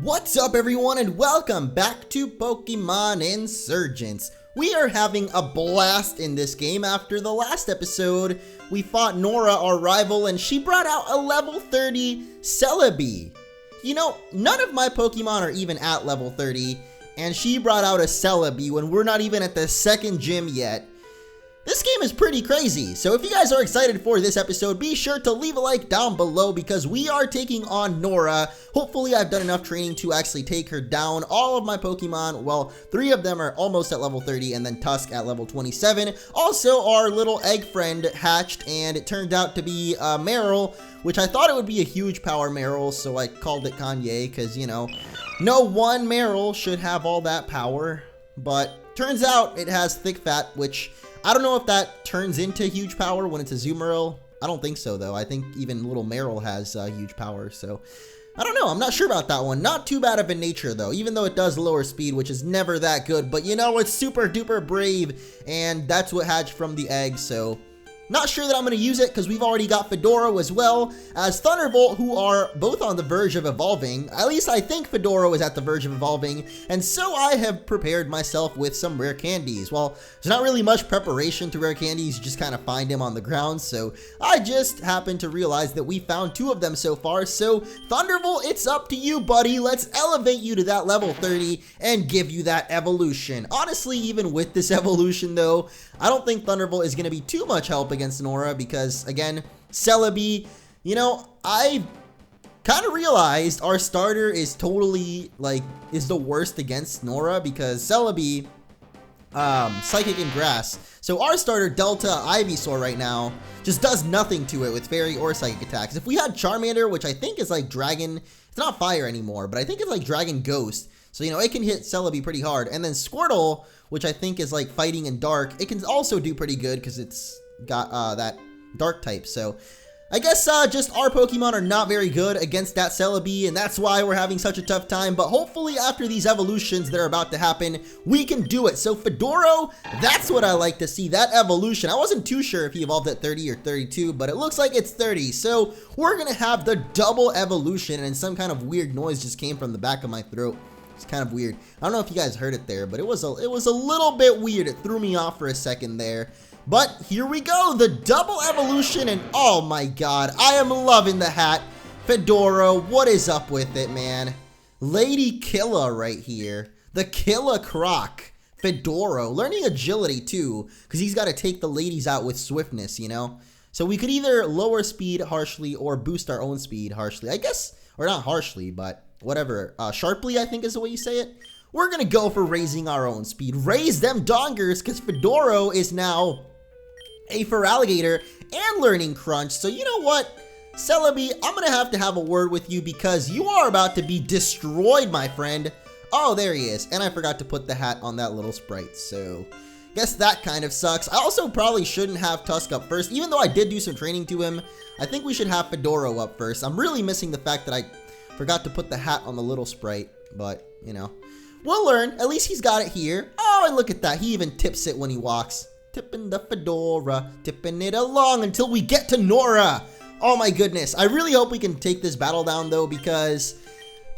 What's up everyone and welcome back to Pokémon Insurgence. We are having a blast in this game. After the last episode, we fought Nora, our rival, and she brought out a level 30 Celebi. You know, none of my Pokemon are even at level 30, and she brought out a Celebi when we're not even at the second gym yet. This game is pretty crazy, so if you guys are excited for this episode, be sure to leave a like down below because we are taking on Nora. Hopefully I've done enough training to actually take her down. All of my Pokemon, well, 3 of them are almost at level 30 and then Tusk at level 27. Also, our little egg friend hatched and it turned out to be Meryl, which I thought it would be a huge power Meryl, so I called it Kanye because, you know, no one Meryl should have all that power, but turns out it has Thick Fat, which I don't know if that turns into huge power when it's a Zoomeril. I don't think so, though. I think even little Meryl has huge power, so I don't know. I'm not sure about that one. Not too bad of a nature, though, even though it does lower speed, which is never that good. But, you know, it's super duper brave, and that's what hatched from the egg, so not sure that I'm going to use it because we've already got Fedoro as well as Thunderbolt, who are both on the verge of evolving. At least I think Fedoro is at the verge of evolving, and so I have prepared myself with some rare candies. Well, there's not really much preparation to rare candies, you just kind of find them on the ground, so I just happened to realize that we found 2 of them so far. So Thunderbolt, it's up to you, buddy. Let's elevate you to that level 30 and give you that evolution. Honestly, even with this evolution though, I don't think Thunderbolt is going to be too much help against Nora because, again, Celebi, you know, I kind of realized our starter is totally, like, is the worst against Nora because Celebi, Psychic and Grass. So our starter, Delta Ivysaur right now, just does nothing to it with Fairy or Psychic attacks. If we had Charmander, which I think is like Dragon, it's not Fire anymore, but I think it's like Dragon Ghost. So, you know, it can hit Celebi pretty hard. And then Squirtle, which I think is like Fighting and Dark, it can also do pretty good because it's got that Dark type. So I guess just our Pokemon are not very good against that Celebi, and that's why we're having such a tough time. But hopefully after these evolutions that are about to happen, we can do it. So Fedoro, that's what I like to see, that evolution. I wasn't too sure if he evolved at 30 or 32, but it looks like it's 30. So we're going to have the double evolution, and some kind of weird noise just came from the back of my throat. It's kind of weird. I don't know if you guys heard it there, but it was a little bit weird. It threw me off for a second there. But here we go, the double evolution, and oh my god, I am loving the hat. Fedoro, what is up with it, man? Lady Killa right here. The Killa Croc. Fedoro, learning agility too, because he's got to take the ladies out with swiftness, you know? So we could either lower speed harshly or boost our own speed harshly. I guess, or not harshly, but whatever, sharply I think is the way you say it. We're gonna go for raising our own speed. Raise them dongers, because Fedoro is now a Feraligatr and learning Crunch. So you know what, Celebi, I'm gonna have a word with you because you are about to be destroyed, my friend. Oh, there he is. And I forgot to put the hat on that little sprite, so guess that kind of sucks. I also probably shouldn't have Tusk up first, even though I did do some training to him. I think we should have Fedoro up first. I'm really missing the fact that I forgot to put the hat on the little sprite, but, you know, we'll learn. At least he's got it here. Oh, and look at that. He even tips it when he walks. Tipping the Fedora, tipping it along until we get to Nora. Oh my goodness. I really hope we can take this battle down, though, because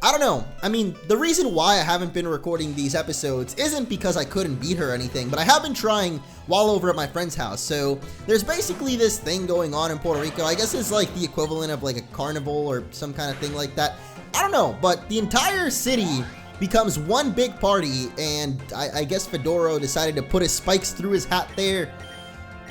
I don't know. I mean, the reason why I haven't been recording these episodes isn't because I couldn't beat her or anything, but I have been trying while over at my friend's house. So there's basically this thing going on in Puerto Rico. I guess it's like the equivalent of like a carnival or some kind of thing like that. I don't know, but the entire city becomes one big party, and I guess Fedoro decided to put his spikes through his hat there.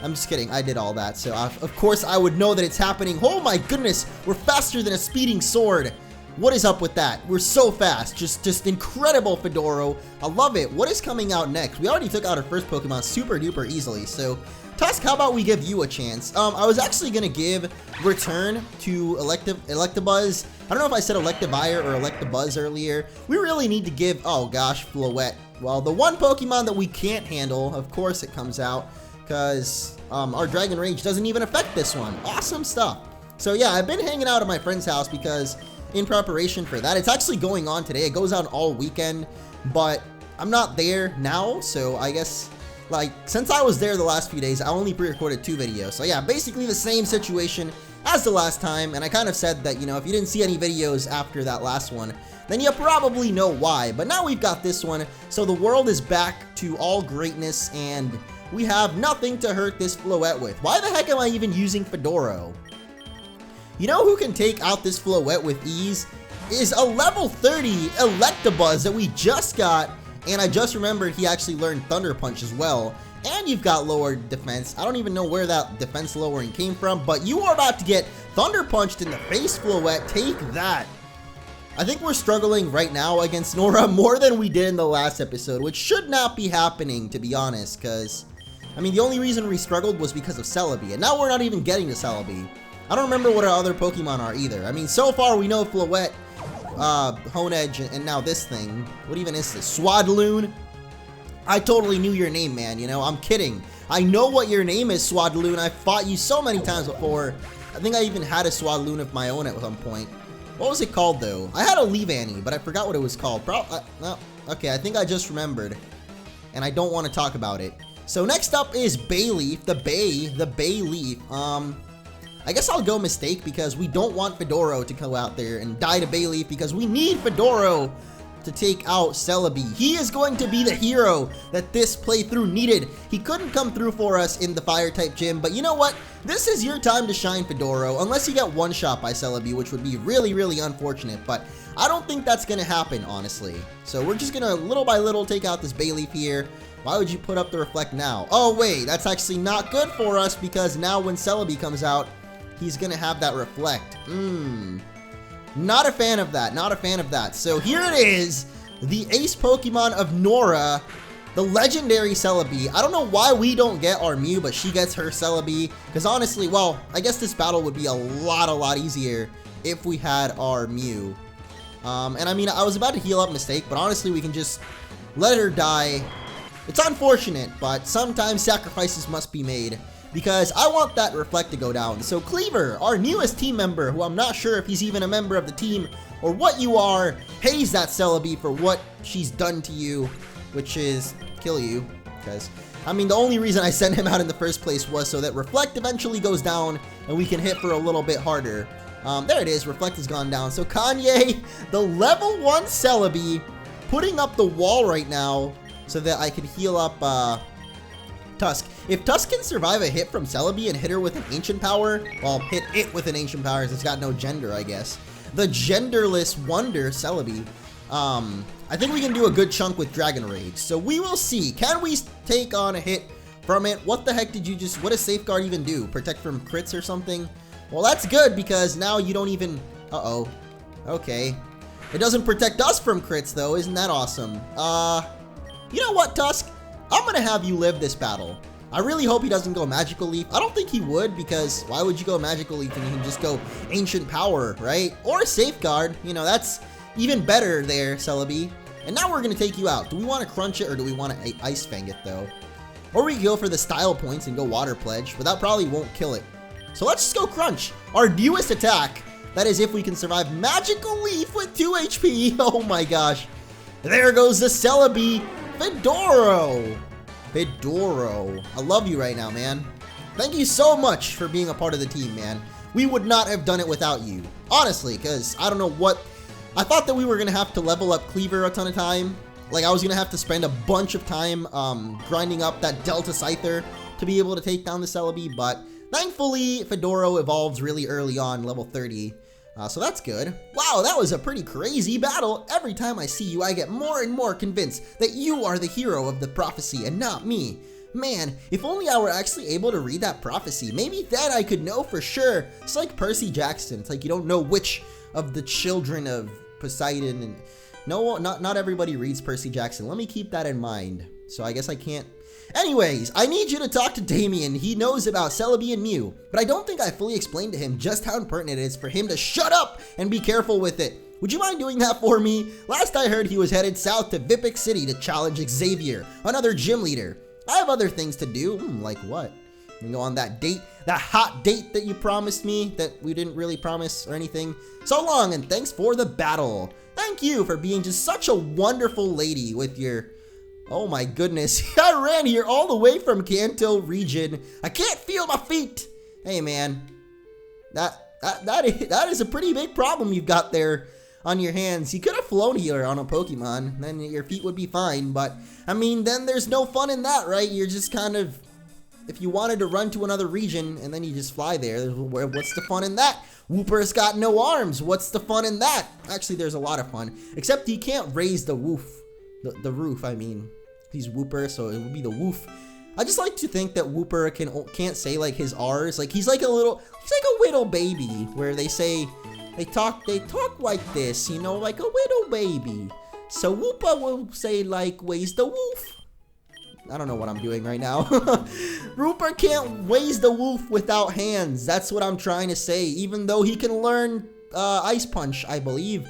I'm just kidding, I did all that, so of course I would know that it's happening. Oh my goodness, we're faster than a speeding sword. What is up with that? We're so fast, just incredible, Fedoro. I love it. What is coming out next? We already took out our first Pokemon super duper easily, so Tusk, how about we give you a chance? I was actually gonna give Return to Electabuzz. I don't know if I said Electivire or Electabuzz earlier. We really need to give, oh gosh, Floette. Well, the one Pokemon that we can't handle, of course it comes out, because our Dragon Rage doesn't even affect this one. Awesome stuff. So yeah, I've been hanging out at my friend's house because in preparation for that, it's actually going on today. It goes on all weekend, but I'm not there now, so I guess, like, since I was there the last few days, I only pre-recorded 2 videos. So yeah, basically the same situation as the last time, and I kind of said that, you know, if you didn't see any videos after that last one, then you probably know why. But now we've got this one, so the world is back to all greatness, and we have nothing to hurt this Floette with. Why the heck am I even using Fedoro? You know who can take out this Floette with ease? Is a level 30 Electabuzz that we just got, and I just remembered he actually learned Thunder Punch as well. And you've got lowered defense. I don't even know where that defense lowering came from, but you are about to get Thunder Punched in the face, Floette. Take that. I think we're struggling right now against Nora more than we did in the last episode, which should not be happening, to be honest, because, I mean, the only reason we struggled was because of Celebi, and now we're not even getting to Celebi. I don't remember what our other Pokemon are either. I mean, so far we know Floette, Honedge, and now this thing. What even is this? Swadloon? I totally knew your name, man, you know, I'm kidding. I know what your name is, Swadloon. I've fought you so many times before. I think I even had a Swadloon of my own at some point. What was it called, though? I had a Leavanny, but I forgot what it was called. No, okay, I think I just remembered, and I don't want to talk about it. So next up is Bayleaf, the Bayleaf. I guess I'll go Mistake because we don't want Fedoro to go out there and die to Bayleaf because we need Fedoro to take out Celebi. He is going to be the hero that this playthrough needed. He couldn't come through for us in the Fire-type gym, but you know what? This is your time to shine, Fedoro, unless you get one-shot by Celebi, which would be really, really unfortunate, but I don't think that's going to happen, honestly. So we're just going to, little by little, take out this Bayleaf here. Why would you put up the Reflect now? Oh, wait, that's actually not good for us because now when Celebi comes out, he's going to have that Reflect. Not a fan of that, not a fan of that. So here it is, the ace Pokemon of Nora, the legendary Celebi. I don't know why we don't get our Mew, but she gets her Celebi. Because honestly, well, I guess this battle would be a lot easier if we had our Mew. And I mean, I was about to heal up Mistake, but honestly, we can just let her die. It's unfortunate, but sometimes sacrifices must be made. Because I want that Reflect to go down. So Cleaver, our newest team member, who I'm not sure if he's even a member of the team or what you are, haze that Celebi for what she's done to you, which is kill you. Because, I mean, the only reason I sent him out in the first place was so that Reflect eventually goes down and we can hit for a little bit harder. There it is, Reflect has gone down. So Kanye, the level 1 Celebi, putting up the wall right now so that I could heal up, Tusk. If Tusk can survive a hit from Celebi and hit her with an Ancient Power, well, hit it with an Ancient Power as it's got no gender, I guess. The genderless wonder Celebi. I think we can do a good chunk with Dragon Rage. So we will see. Can we take on a hit from it? What the heck did you just, what does Safeguard even do? Protect from crits or something? Well, that's good because now you don't even, uh-oh. Okay. It doesn't protect us from crits though. Isn't that awesome? You know what, Tusk? I'm gonna have you live this battle. I really hope he doesn't go Magical Leaf. I don't think he would because why would you go Magical Leaf when you can just go Ancient Power, right? Or Safeguard, you know, that's even better there, Celebi. And now we're gonna take you out. Do we want to crunch it or do we want to Ice Fang it though? Or we go for the style points and go Water Pledge, but that probably won't kill it. So let's just go Crunch, our newest attack. That is if we can survive Magical Leaf with 2 HP. Oh my gosh. There goes the Celebi. Fedoro! Fedoro. I love you right now, man. Thank you so much for being a part of the team, man. We would not have done it without you. Honestly, because I don't know what... I thought that we were going to have to level up Cleaver a ton of time. Like, I was going to have to spend a bunch of time grinding up that Delta Scyther to be able to take down the Celebi, but thankfully, Fedoro evolves really early on, level 30. So that's good. Wow, that was a pretty crazy battle. Every time I see you, I get more and more convinced that you are the hero of the prophecy and not me. Man, if only I were actually able to read that prophecy, maybe then I could know for sure. It's like Percy Jackson. It's like you don't know which of the children of Poseidon and... No, not everybody reads Percy Jackson. Let me keep that in mind. So I guess I can't... Anyways, I need you to talk to Damien. He knows about Celebi and Mew, but I don't think I fully explained to him just how important it is for him to shut up and be careful with it. Would you mind doing that for me? Last I heard, he was headed south to Vipic City to challenge Xavier, another gym leader. I have other things to do. Like what? You go on that date, that hot date that you promised me that we didn't really promise or anything. So long, and thanks for the battle. Thank you for being just such a wonderful lady with your... Oh my goodness, I ran here all the way from Kanto region. I can't feel my feet. Hey man, that is a pretty big problem you've got there. on your hands. You could have flown here on a Pokemon, then your feet would be fine, but, I mean, then there's no fun in that, right? You're just kind of, if you wanted to run to another region, and then you just fly there, what's the fun in that? Wooper's got no arms, what's the fun in that? Actually, there's a lot of fun, except he can't raise the roof, the roof, I mean. He's Wooper, so it would be the woof. I just like to think that Wooper can't say, like, his R's, like, he's like a little baby, where they talk like this, you know, like a little baby. So Wooper will say, like, "Where's the woof?" I don't know what I'm doing right now. Wooper can't raise the woof without hands. That's what I'm trying to say. Even though he can learn Ice Punch, I believe.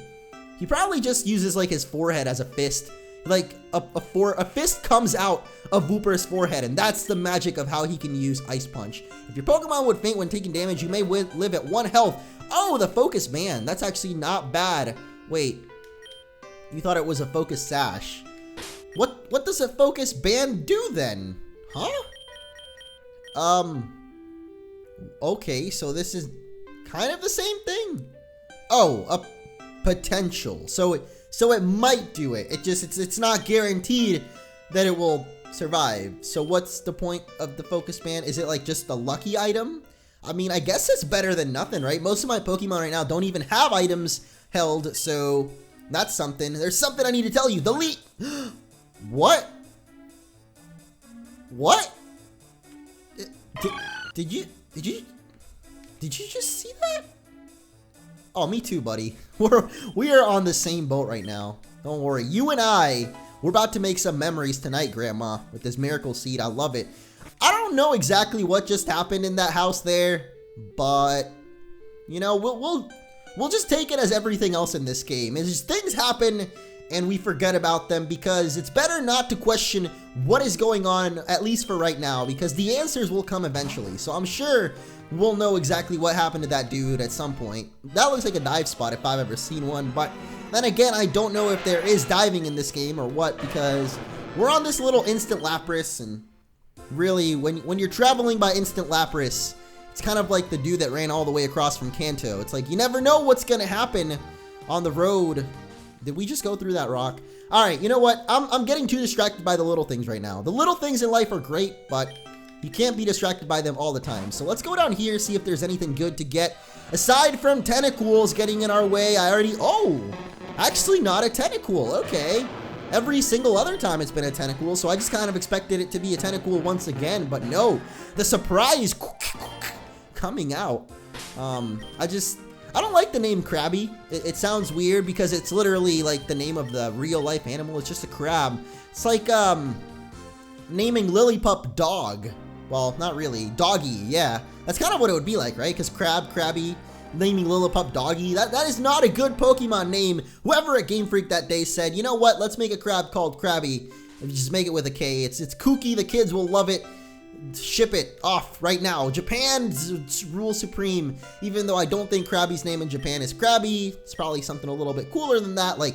He probably just uses, like, his forehead as a fist. Like, a fist comes out of Wooper's forehead, and that's the magic of how he can use Ice Punch. If your Pokemon would faint when taking damage, you may live at 1 health. Oh, the Focus Band. That's actually not bad. Wait. You thought it was a Focus Sash. What does a Focus Band do then? Huh? Okay, so this is kind of the same thing. Oh, a potential. So it might do it. It's not guaranteed that it will survive. So what's the point of the Focus Band? Is it like just a lucky item? I mean, I guess it's better than nothing, right? Most of my Pokemon right now don't even have items held, so that's something. There's something I need to tell you. The lead. What? What? Did you just see that? Oh, me too, buddy. We are on the same boat right now. Don't worry. You and we're about to make some memories tonight, Grandma, with this Miracle Seed. I love it. I don't know exactly what just happened in that house there, but you know, we'll just take it as everything else in this game. It's just things happen and we forget about them, because it's better not to question what is going on, at least for right now, because the answers will come eventually. So I'm sure we'll know exactly what happened to that dude at some point. That looks like a dive spot if I've ever seen one, but then again, I don't know if there is diving in this game or what, because we're on this little instant Lapras, and really, when you're traveling by instant Lapras, it's kind of like the dude that ran all the way across from Kanto. It's like, you never know what's gonna happen on the road. Did we just go through that rock? All right, you know what? I'm getting too distracted by the little things right now. The little things in life are great, but you can't be distracted by them all the time. So let's go down here, see if there's anything good to get. Aside from Tentacools getting in our way, oh, actually not a Tentacool, okay. Every single other time it's been a Tentacool, so I just kind of expected it to be a Tentacool once again, but no. The surprise coming out. I don't like the name Krabby. It sounds weird because it's literally like the name of the real life animal. It's just a crab. It's like naming Lillipup Dog. Well, not really. Doggy, yeah. That's kind of what it would be like, right? Because Krabby, naming Lillipup Doggy. That is not a good Pokemon name. Whoever at Game Freak that day said, you know what? Let's make a crab called Krabby. Just make it with a K. It's kooky. The kids will love it. Ship it off right now. Japan rule supreme. Even though I don't think Krabby's name in Japan is Krabby, it's probably something a little bit cooler than that, like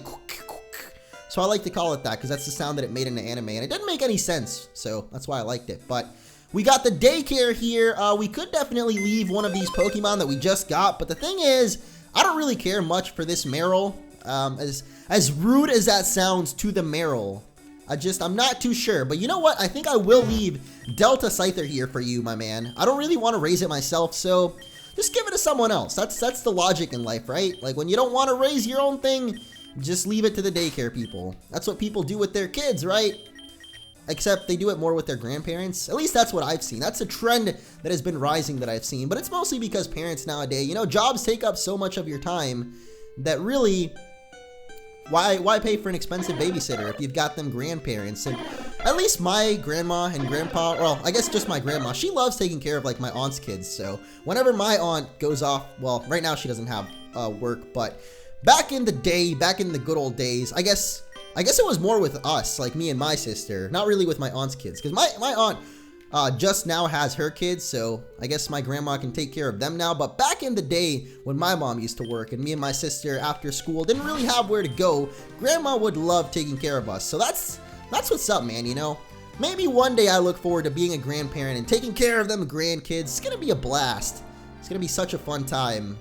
so I like to call it that because that's the sound that it made in the anime, and it didn't make any sense, so that's why I liked it. But we got the daycare here. We could definitely leave one of these Pokemon that we just got, but the thing is, I don't really care much for this Meryl. As rude as that sounds to the Meryl, I'm not too sure. But you know what? I think I will leave Delta Scyther here for you, my man. I don't really want to raise it myself, so just give it to someone else. That's the logic in life, right? Like, when you don't want to raise your own thing, just leave it to the daycare people. That's what people do with their kids, right? Except they do it more with their grandparents. At least that's what I've seen. That's a trend that has been rising that I've seen. But it's mostly because parents nowadays, you know, jobs take up so much of your time that really, why pay for an expensive babysitter if you've got them grandparents? And at least my grandma and grandpa, well, I guess just my grandma, she loves taking care of like my aunt's kids. So whenever my aunt goes off, well, right now she doesn't have work, but back in the day, back in the good old days, I guess it was more with us, like me and my sister, not really with my aunt's kids, because my aunt just now has her kids, so I guess my grandma can take care of them now. But back in the day when my mom used to work and me and my sister after school didn't really have where to go, grandma would love taking care of us. So that's what's up, man, you know? Maybe one day I look forward to being a grandparent and taking care of them grandkids. It's gonna be a blast. It's gonna be such a fun time.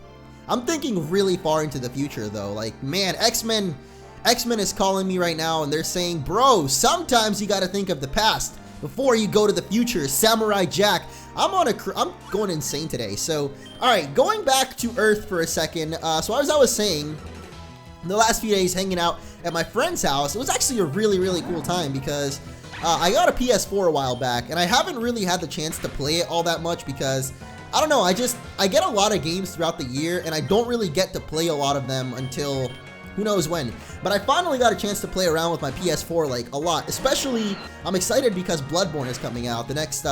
I'm thinking really far into the future though. Like, man, X-Men is calling me right now and they're saying, bro, sometimes you gotta think of the past before you go to the future. Samurai Jack. I'm going insane today. So, alright, going back to Earth for a second. So as I was saying, the last few days hanging out at my friend's house, it was actually a really, really cool time because I got a PS4 a while back and I haven't really had the chance to play it all that much because, I don't know, I get a lot of games throughout the year and I don't really get to play a lot of them until who knows when. But I finally got a chance to play around with my PS4 like a lot. Especially, I'm excited because Bloodborne is coming out, the next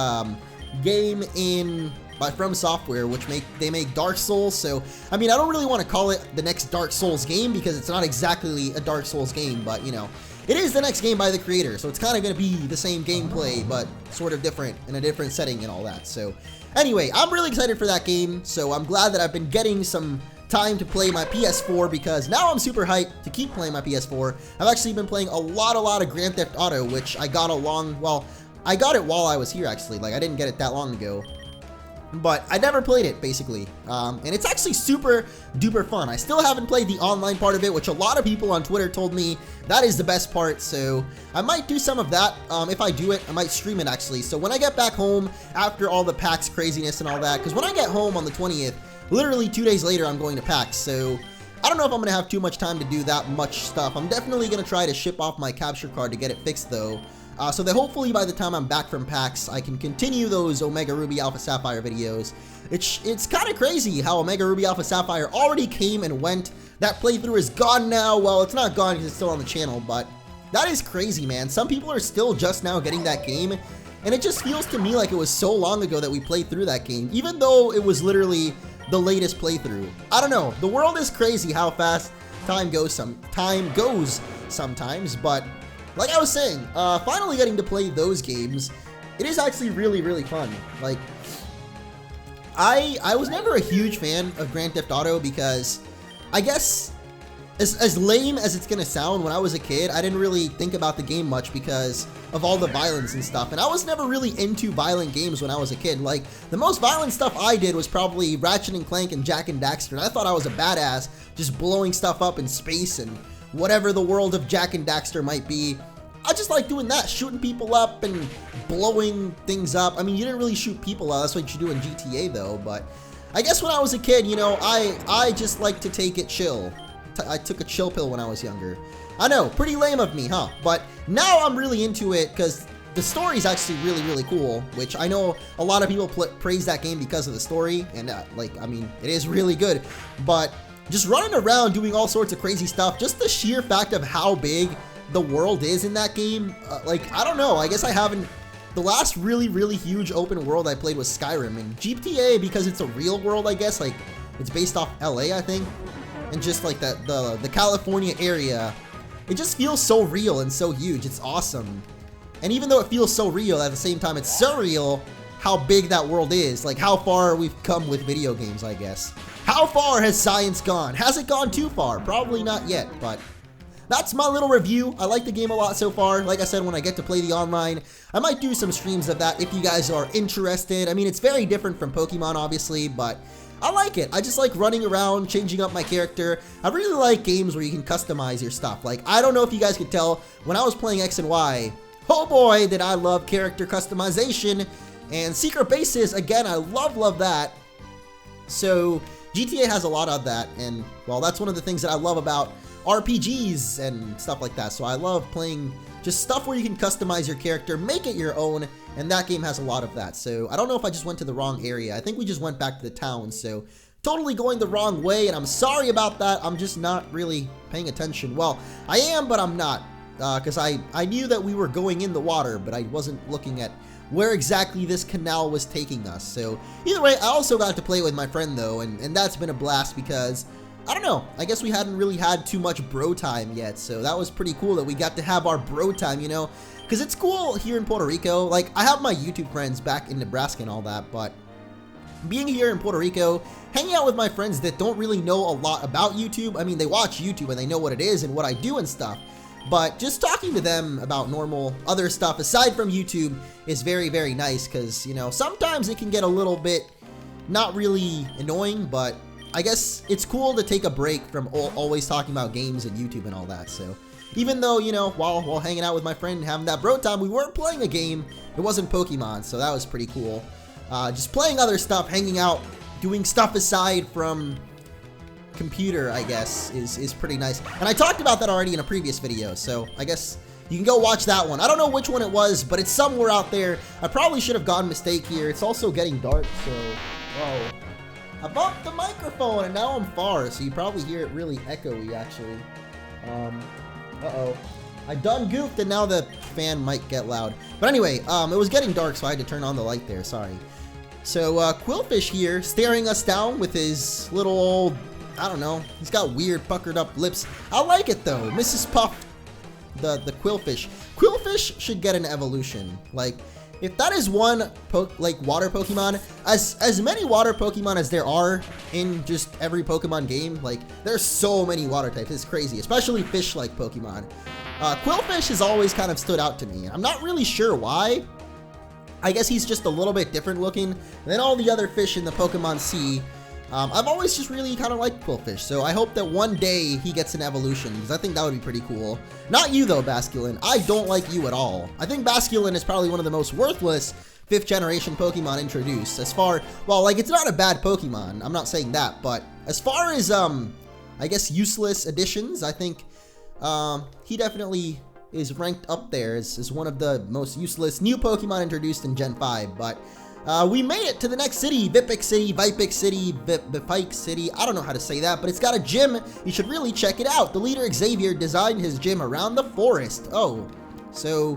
game by From Software, which they make Dark Souls. So, I mean, I don't really want to call it the next Dark Souls game because it's not exactly a Dark Souls game, but you know, it is the next game by the creator, so it's kind of going to be the same gameplay, but sort of different in a different setting and all that. So, anyway, I'm really excited for that game, so I'm glad that I've been getting some time to play my PS4 because now I'm super hyped to keep playing my PS4. I've actually been playing a lot of Grand Theft Auto, which I got I got it while I was here actually, like I didn't get it that long ago. But I never played it, basically, and it's actually super duper fun. I still haven't played the online part of it, which a lot of people on Twitter told me that is the best part, so I might do some of that. If I do it, I might stream it, actually. So when I get back home, after all the PAX craziness and all that, because when I get home on the 20th, literally 2 days later, I'm going to PAX, so I don't know if I'm going to have too much time to do that much stuff. I'm definitely going to try to ship off my capture card to get it fixed, though. So that hopefully by the time I'm back from PAX, I can continue those Omega Ruby Alpha Sapphire videos. It's kind of crazy how Omega Ruby Alpha Sapphire already came and went. That playthrough is gone now. Well, it's not gone because it's still on the channel, but that is crazy, man. Some people are still just now getting that game, and it just feels to me like it was so long ago that we played through that game, even though it was literally the latest playthrough. I don't know. The world is crazy how fast time goes sometimes, but like I was saying, finally getting to play those games, it is actually really, really fun. Like, I was never a huge fan of Grand Theft Auto because, I guess, as lame as it's gonna sound, when I was a kid, I didn't really think about the game much because of all the violence and stuff, and I was never really into violent games when I was a kid. Like, the most violent stuff I did was probably Ratchet and Clank and Jak and Daxter, and I thought I was a badass, just blowing stuff up in space and whatever the world of Jak and Daxter might be. I just like doing that, shooting people up and blowing things up. I mean, you didn't really shoot people up, that's what you do in GTA though, but I guess when I was a kid, you know, I just like to take it chill. I took a chill pill when I was younger. I know, pretty lame of me, huh? But now I'm really into it because the story is actually really, really cool, which I know a lot of people praise that game because of the story, and like, I mean, it is really good, but just running around doing all sorts of crazy stuff, just the sheer fact of how big the world is in that game, like, I don't know, I guess I haven't, the last really, really huge open world I played was Skyrim, and GTA, because it's a real world, I guess, like, it's based off LA, I think, and just like the California area, it just feels so real and so huge. It's awesome. And even though it feels so real, at the same time, it's surreal how big that world is, like how far we've come with video games, I guess. How far has science gone? Has it gone too far? Probably not yet, but that's my little review. I like the game a lot so far. Like I said, when I get to play the online, I might do some streams of that if you guys are interested. I mean, it's very different from Pokemon, obviously, but I like it. I just like running around, changing up my character. I really like games where you can customize your stuff. Like, I don't know if you guys could tell, when I was playing X and Y, oh boy, did I love character customization. And Secret Bases, again, I love that. So, GTA has a lot of that, and, well, that's one of the things that I love about RPGs and stuff like that. So I love playing just stuff where you can customize your character, make it your own, and that game has a lot of that. So I don't know if I just went to the wrong area. I think we just went back to the town, so totally going the wrong way, and I'm sorry about that. I'm just not really paying attention. Well, I am, but I'm not, because I knew that we were going in the water, but I wasn't looking at where exactly this canal was taking us. So either way, I also got to play with my friend though, and that's been a blast because, I don't know, I guess we hadn't really had too much bro time yet, so that was pretty cool that we got to have our bro time, you know, because it's cool here in Puerto Rico. Like, I have my YouTube friends back in Nebraska and all that, but being here in Puerto Rico, hanging out with my friends that don't really know a lot about YouTube, I mean, they watch YouTube and they know what it is and what I do and stuff, but just talking to them about normal other stuff aside from YouTube is very, very nice because, you know, sometimes it can get a little bit not really annoying, but I guess it's cool to take a break from always talking about games and YouTube and all that. So even though, you know, while hanging out with my friend and having that bro time, we weren't playing a game. It wasn't Pokemon, so that was pretty cool. Just playing other stuff, hanging out, doing stuff aside from computer, I guess, is pretty nice. And I talked about that already in a previous video, so I guess you can go watch that one. I don't know which one it was, but it's somewhere out there. I probably should have gone mistake here. It's also getting dark, so... Whoa. I bumped the microphone, and now I'm far, so you probably hear it really echoey, actually. Uh-oh. I done goofed, and now the fan might get loud. But anyway, it was getting dark, so I had to turn on the light there. Sorry. So, Quillfish here, staring us down with his little old... I don't know. He's got weird, puckered up lips. I like it, though. Mrs. Puff, the Quillfish. Quillfish should get an evolution. Like, if that is one, water Pokemon, as many water Pokemon as there are in just every Pokemon game, like, there's so many water types. It's crazy, especially fish-like Pokemon. Quillfish has always kind of stood out to me. I'm not really sure why. I guess he's just a little bit different looking than all the other fish in the Pokemon Sea. I've always just really kind of liked Quillfish, so I hope that one day he gets an evolution, because I think that would be pretty cool. Not you, though, Basculin. I don't like you at all. I think Basculin is probably one of the most worthless 5th generation Pokemon introduced. As far, well, like, it's not a bad Pokemon. I'm not saying that, but as far as, I guess, useless additions, I think, he definitely is ranked up there as one of the most useless new Pokemon introduced in Gen 5, but... we made it to the next city, Vipic City, Vipike City, I don't know how to say that, but it's got a gym. You should really check it out. The leader, Xavier, designed his gym around the forest. Oh, so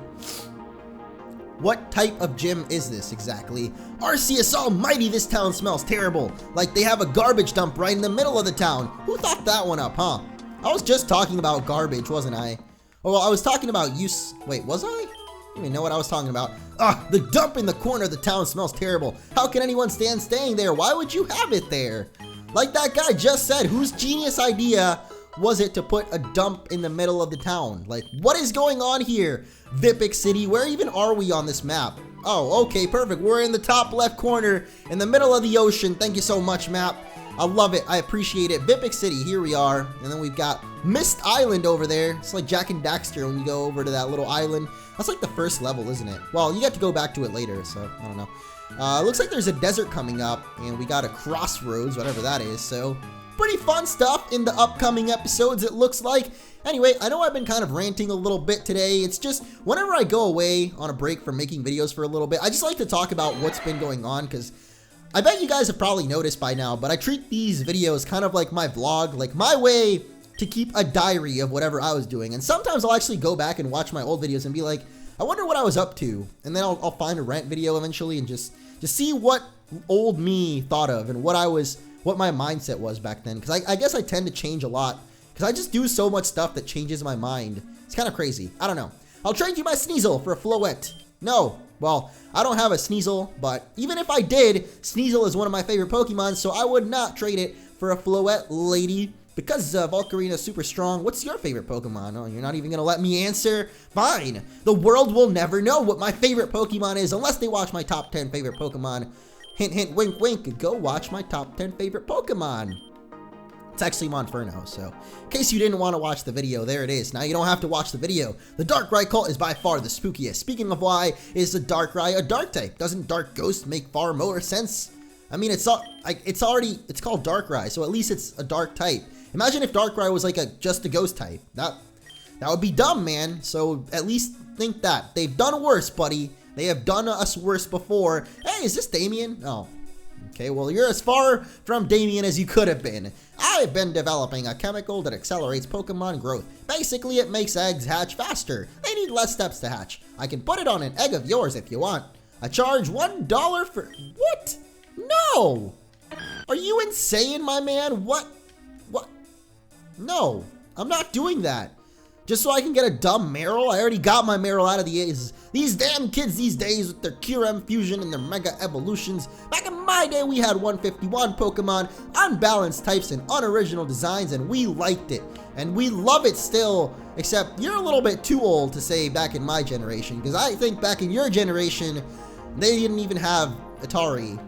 what type of gym is this exactly? Arceus Almighty, this town smells terrible. Like they have a garbage dump right in the middle of the town. Who thought that one up, huh? I was just talking about garbage, wasn't I? Oh, well, I was talking about wait, was I? I don't even know what I was talking about. The dump in the corner of the town smells terrible. How can anyone stand staying there? Why would you have it there? Like that guy just said, whose genius idea was it to put a dump in the middle of the town? Like, what is going on here? Vipic City, where even are we on this map? Oh, okay, perfect. We're in the top left corner in the middle of the ocean. Thank you so much, map. I love it. I appreciate it. Vipic City, here we are. And then we've got Mist Island over there. It's like Jak and Daxter when you go over to that little island. That's like the first level, isn't it? Well, you get to go back to it later, so I don't know. Looks like there's a desert coming up, and we got a crossroads, whatever that is. So pretty fun stuff in the upcoming episodes, it looks like. Anyway, I know I've been kind of ranting a little bit today. It's just whenever I go away on a break from making videos for a little bit, I just like to talk about what's been going on, because I bet you guys have probably noticed by now, but I treat these videos kind of like my vlog, like my way to keep a diary of whatever I was doing. And sometimes I'll actually go back and watch my old videos and be like, I wonder what I was up to. And then I'll find a rant video eventually and just see what old me thought of and what my mindset was back then. Because I guess I tend to change a lot because I just do so much stuff that changes my mind. It's kind of crazy. I don't know. I'll trade you my Sneasel for a Floette. No. Well, I don't have a Sneasel, but even if I did, Sneasel is one of my favorite Pokemon, so I would not trade it for a Floette, lady. Because Volcarina's super strong. What's your favorite Pokemon? Oh, you're not even going to let me answer? Fine. The world will never know what my favorite Pokemon is unless they watch my top 10 favorite Pokemon. Hint, hint, wink, wink. Go watch my top 10 favorite Pokemon. It's actually Monferno, so in case you didn't want to watch the video, there it is. Now you don't have to watch the video. The Darkrai cult is by far the spookiest. Speaking of why is the Darkrai a dark type? Doesn't Dark Ghost make far more sense? I mean, it's called Darkrai, so at least it's a dark type. Imagine if Darkrai was like just a ghost type. That would be dumb, man. So at least think that. They've done worse, buddy. They have done us worse before. Hey, is this Damien? Oh. Okay, well, you're as far from Damien as you could have been. I've been developing a chemical that accelerates Pokemon growth. Basically, it makes eggs hatch faster. They need less steps to hatch. I can put it on an egg of yours if you want. I charge $1 for... What? No! Are you insane, my man? What? No, I'm not doing that. Just so I can get a dumb Meryl? I already got my Meryl out of the A's. These damn kids these days with their Kyurem fusion and their Mega Evolutions. Back in my day, we had 151 Pokemon, unbalanced types, and unoriginal designs, and we liked it. And we love it still, except you're a little bit too old to say back in my generation, because I think back in your generation, they didn't even have Atari.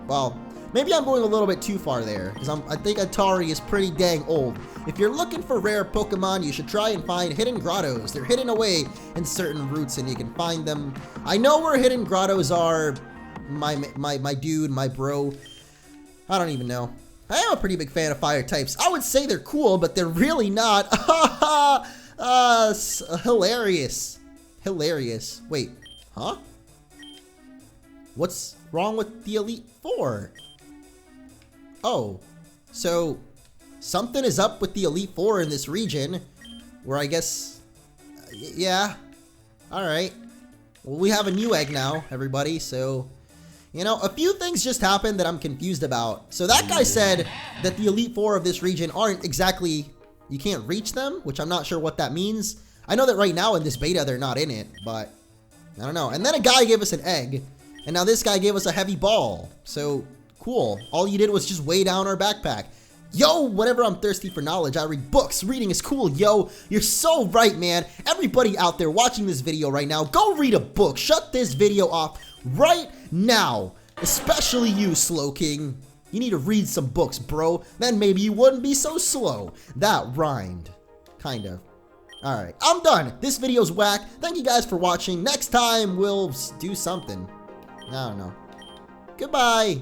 Well, Maybe I'm going a little bit too far there, because I think Atari is pretty dang old. If you're looking for rare Pokemon, you should try and find hidden grottos. They're hidden away in certain routes, and you can find them. I know where hidden grottos are, my dude, my bro. I don't even know. I am a pretty big fan of fire types. I would say they're cool, but they're really not. Hilarious. Hilarious. Wait, huh? What's wrong with the Elite Four? Oh, so something is up with the Elite Four in this region, where I guess, yeah, all right. Well, we have a new egg now, everybody, so, you know, a few things just happened that I'm confused about. So that guy said that the Elite Four of this region aren't exactly, you can't reach them, which I'm not sure what that means. I know that right now in this beta, they're not in it, but I don't know. And then a guy gave us an egg, and now this guy gave us a heavy ball. So, cool. All you did was just weigh down our backpack. Yo, whenever I'm thirsty for knowledge, I read books. Reading is cool, yo. You're so right, man. Everybody out there watching this video right now, go read a book. Shut this video off right now. Especially you, Slow King. You need to read some books, bro. Then maybe you wouldn't be so slow. That rhymed. Kind of. Alright, I'm done. This video's whack. Thank you guys for watching. Next time, we'll do something. I don't know. Goodbye.